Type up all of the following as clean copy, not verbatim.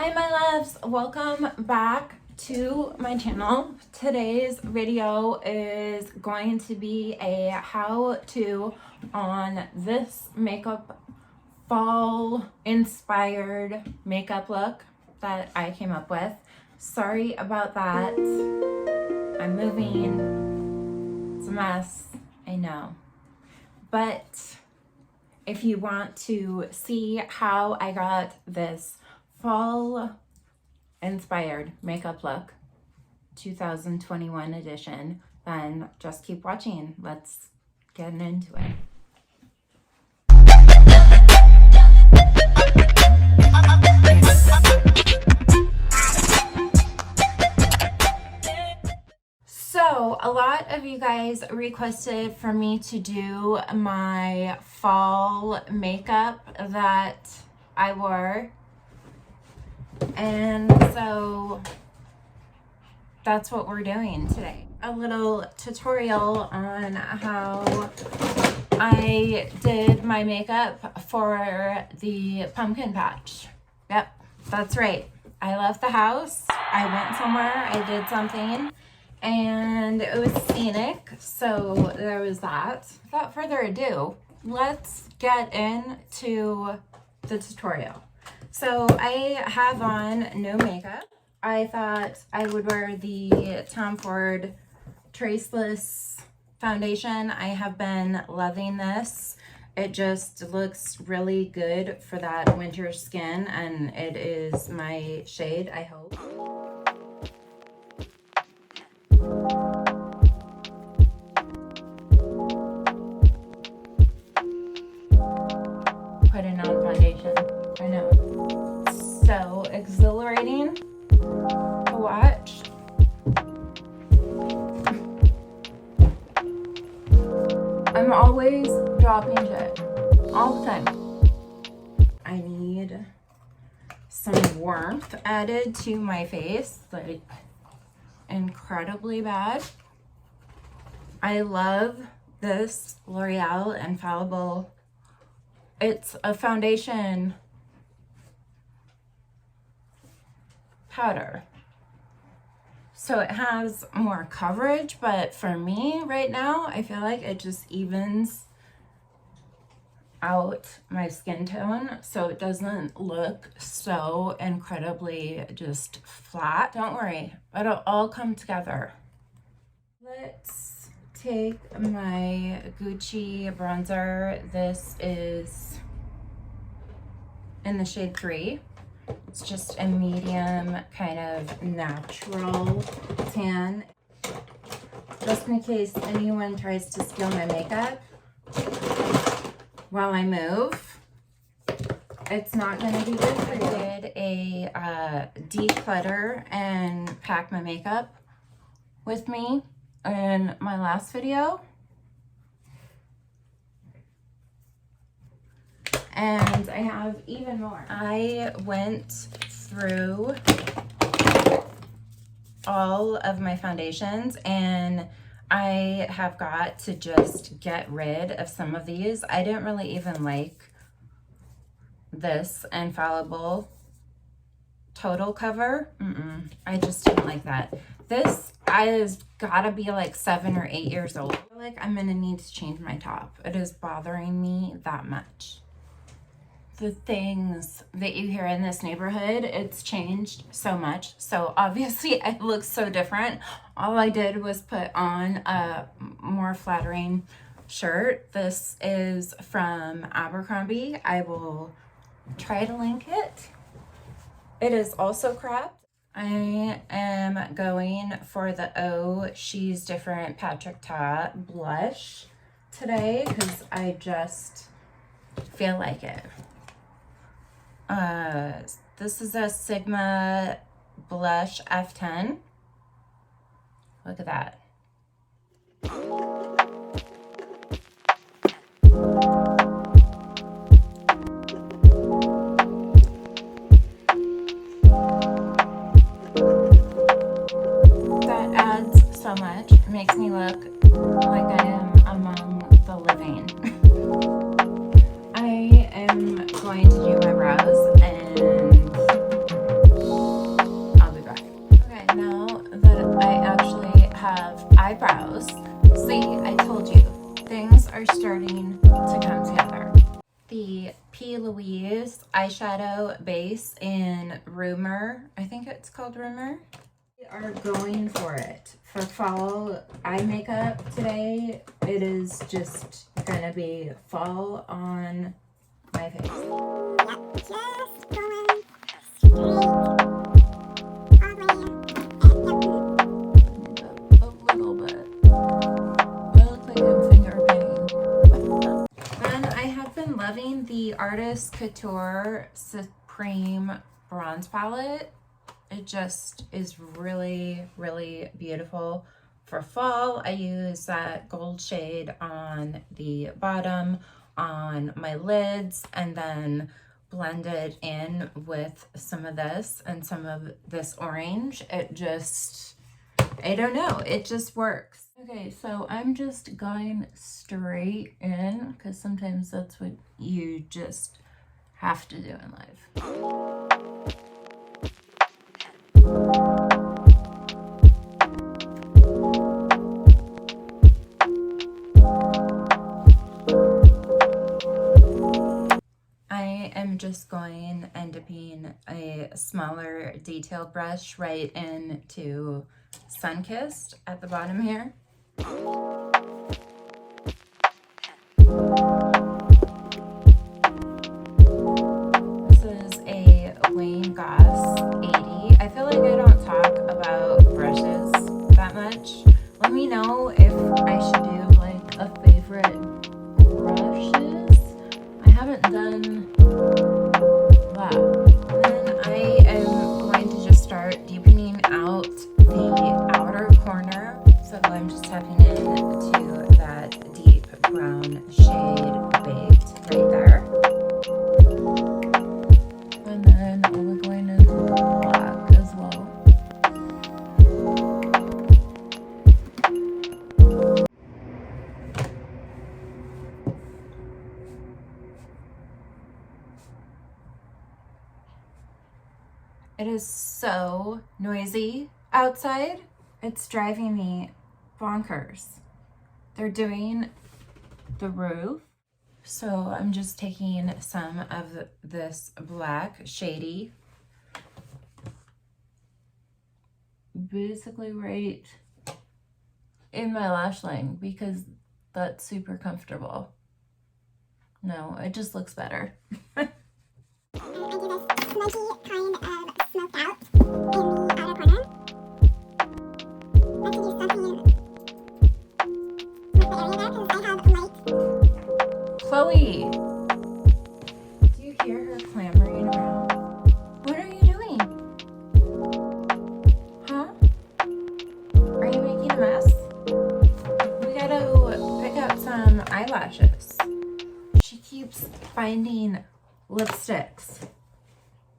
Hi my loves, welcome back to my channel. Today's video is going to be a how-to on this makeup fall inspired makeup look that I came up with. Sorry about that. I'm moving. It's a mess, I know. But if you want to see how I got this fall inspired makeup look 2021 edition, then just keep watching. Let's get into it. So a lot of you guys requested for me to do my fall makeup that I wore, and so that's what we're doing today. A little tutorial on how I did my makeup for the pumpkin patch. Yep, that's right. I left the house, I went somewhere, I did something, and it was scenic, so there was that. Without further ado, let's get into the tutorial. So I have on no makeup. I thought I would wear the Tom Ford Traceless foundation. I have been loving this. It just looks really good for that winter skin, and it is my shade, I hope. Putting on foundation, I know. So exhilarating to watch. I'm always dropping shit, all the time. I need some warmth added to my face, like incredibly bad. I love this L'Oreal Infallible. It's a foundation powder, so it has more coverage, but for me right now I feel like it just evens out my skin tone so it doesn't look so incredibly just flat. Don't worry, it'll all come together. Let's take my Gucci bronzer. This is in the shade 3. It's just a medium kind of natural tan. Just in case anyone tries to steal my makeup while I move, it's not going to be good for you. I did a declutter and pack my makeup with me in my last video. And I have even more. I went through all of my foundations and I have got to just get rid of some of these. I didn't really even like this Infallible Total Cover. I just didn't like that. This has gotta be like 7 or 8 years old. I feel like I'm gonna need to change my top. It is bothering me that much. The things that you hear in this neighborhood, it's changed so much. So obviously it looks so different. All I did was put on a more flattering shirt. This is from Abercrombie. I will try to link it. It is also cropped. I am going for the Oh She's Different Patrick Ta blush today because I just feel like it. This is a Sigma blush F10. Look at that. That adds so much. It makes me look like I am among the living. I am going to do my brows and are starting to come together. The P. Louise eyeshadow base in Rumor, I think it's called Rumor. We are going for it. For fall eye makeup today, it is just gonna be fall on my face. Yep, just going straight all the way. A little bit. I look like I'm finger painting. Then I have been loving the Artist Couture Supreme Bronze Palette. It just is really, really beautiful. For fall, I use that gold shade on the bottom, on my lids, and then blend it in with some of this and some of this orange. It just, I don't know, it just works. Okay, so I'm just going straight in because sometimes that's what you just have to do in life. I am just going and dipping a smaller detail brush right into Sunkissed at the bottom here. This is a Wayne Goss 80. I feel like I don't talk about brushes that much. Let me know if I should do like a favorite brushes. I haven't done that. Then I am going to just start deepening out the outer corner. So I'm just tapping into that deep brown shade baked right there. And then we're going into black as well. It is so noisy outside. It's driving me bonkers. They're doing the roof. So I'm just taking some of this black shady, basically right in my lash line because that's super comfortable. No, it just looks better. I do this smudgy kind of smoked out in the outer corner. I have to do something with the area there because I have light. Chloe, do you hear her clamoring around? What are you doing? Huh? Are you making a mess? We gotta pick up some eyelashes. She keeps finding lipsticks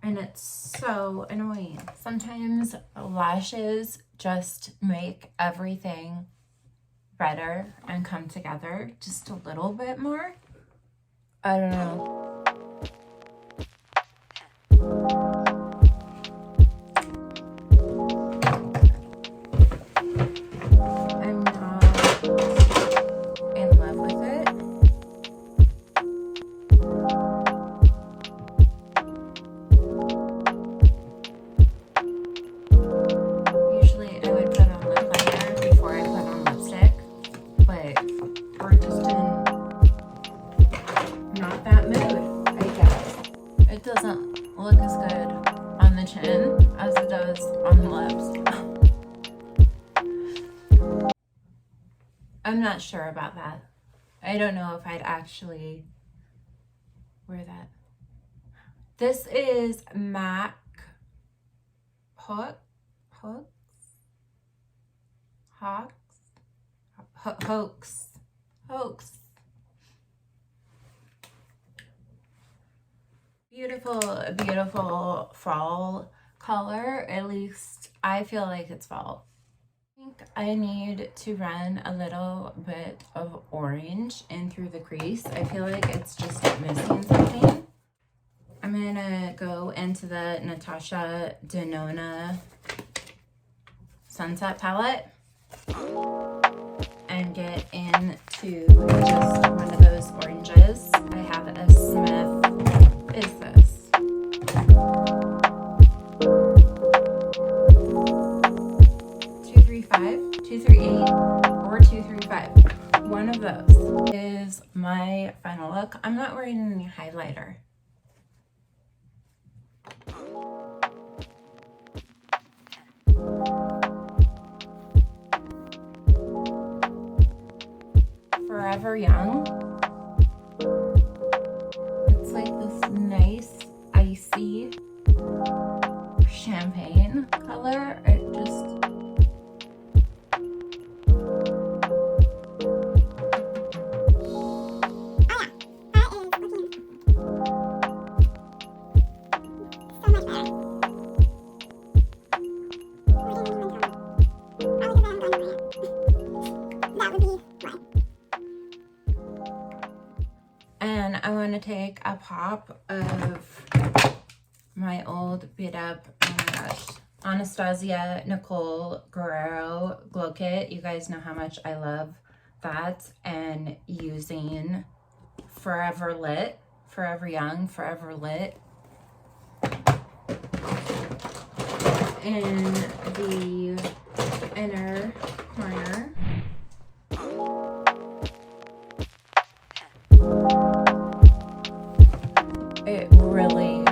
and it's so annoying. Sometimes lashes just make everything better and come together just a little bit more. I don't know. I'm not in love with it. Usually I would put on lip liner before I put on lipstick, but we're just in not that mood, I guess. It doesn't look as good on the chin as it does on the lips. I'm not sure about that. I don't know if I'd actually wear that. This is MAC Hoax. Beautiful, beautiful fall color. At least I feel like it's fall. I think I need to run a little bit of orange in through the crease. I feel like it's just missing something. I'm gonna go into the Natasha Denona Sunset palette and and get into just one of those oranges. I have a Smith. What is this? 235, 238, or 235. One of those is my final look. I'm not wearing any highlighter. Forever Young. It's like this nice icy champagne color. It just and I want to take a pop of my old beat up, oh my gosh, Anastasia Nicole Guerrero Glow Kit. You guys know how much I love that, and using Forever Lit, Forever Young, Forever Lit in the inner corner. It really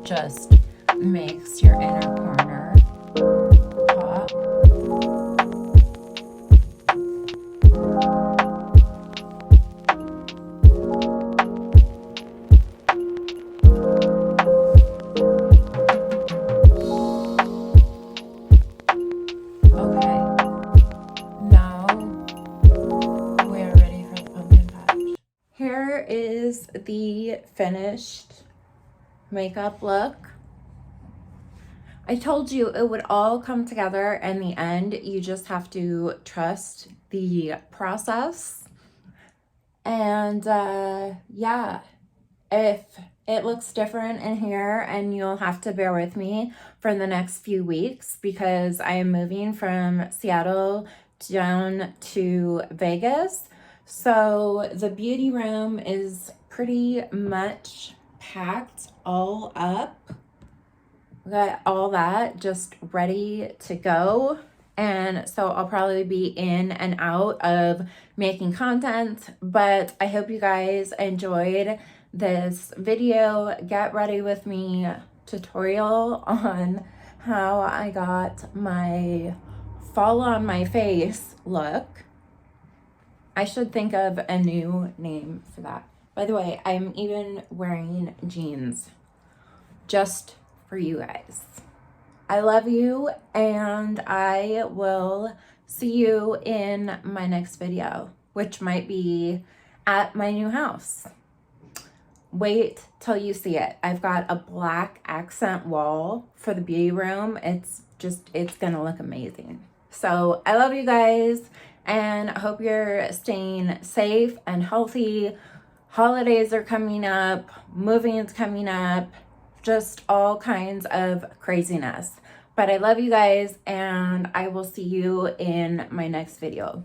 just makes your inner corner pop. Okay, now we are ready for the pumpkin patch. Here is the finished makeup look. I told you it would all come together in the end. You just have to trust the process. And yeah, if it looks different in here, and you'll have to bear with me for the next few weeks because I am moving from Seattle down to Vegas. So the beauty room is pretty much packed all up. We got all that just ready to go. And so I'll probably be in and out of making content, but I hope you guys enjoyed this video get ready with me tutorial on how I got my fall on my face look. I should think of a new name for that. By the way, I'm even wearing jeans just for you guys. I love you, and I will see you in my next video, which might be at my new house. Wait till you see it. I've got a black accent wall for the beauty room. It's gonna look amazing. So I love you guys, and I hope you're staying safe and healthy. Holidays are coming up, moving is coming up, just all kinds of craziness. But I love you guys, and I will see you in my next video.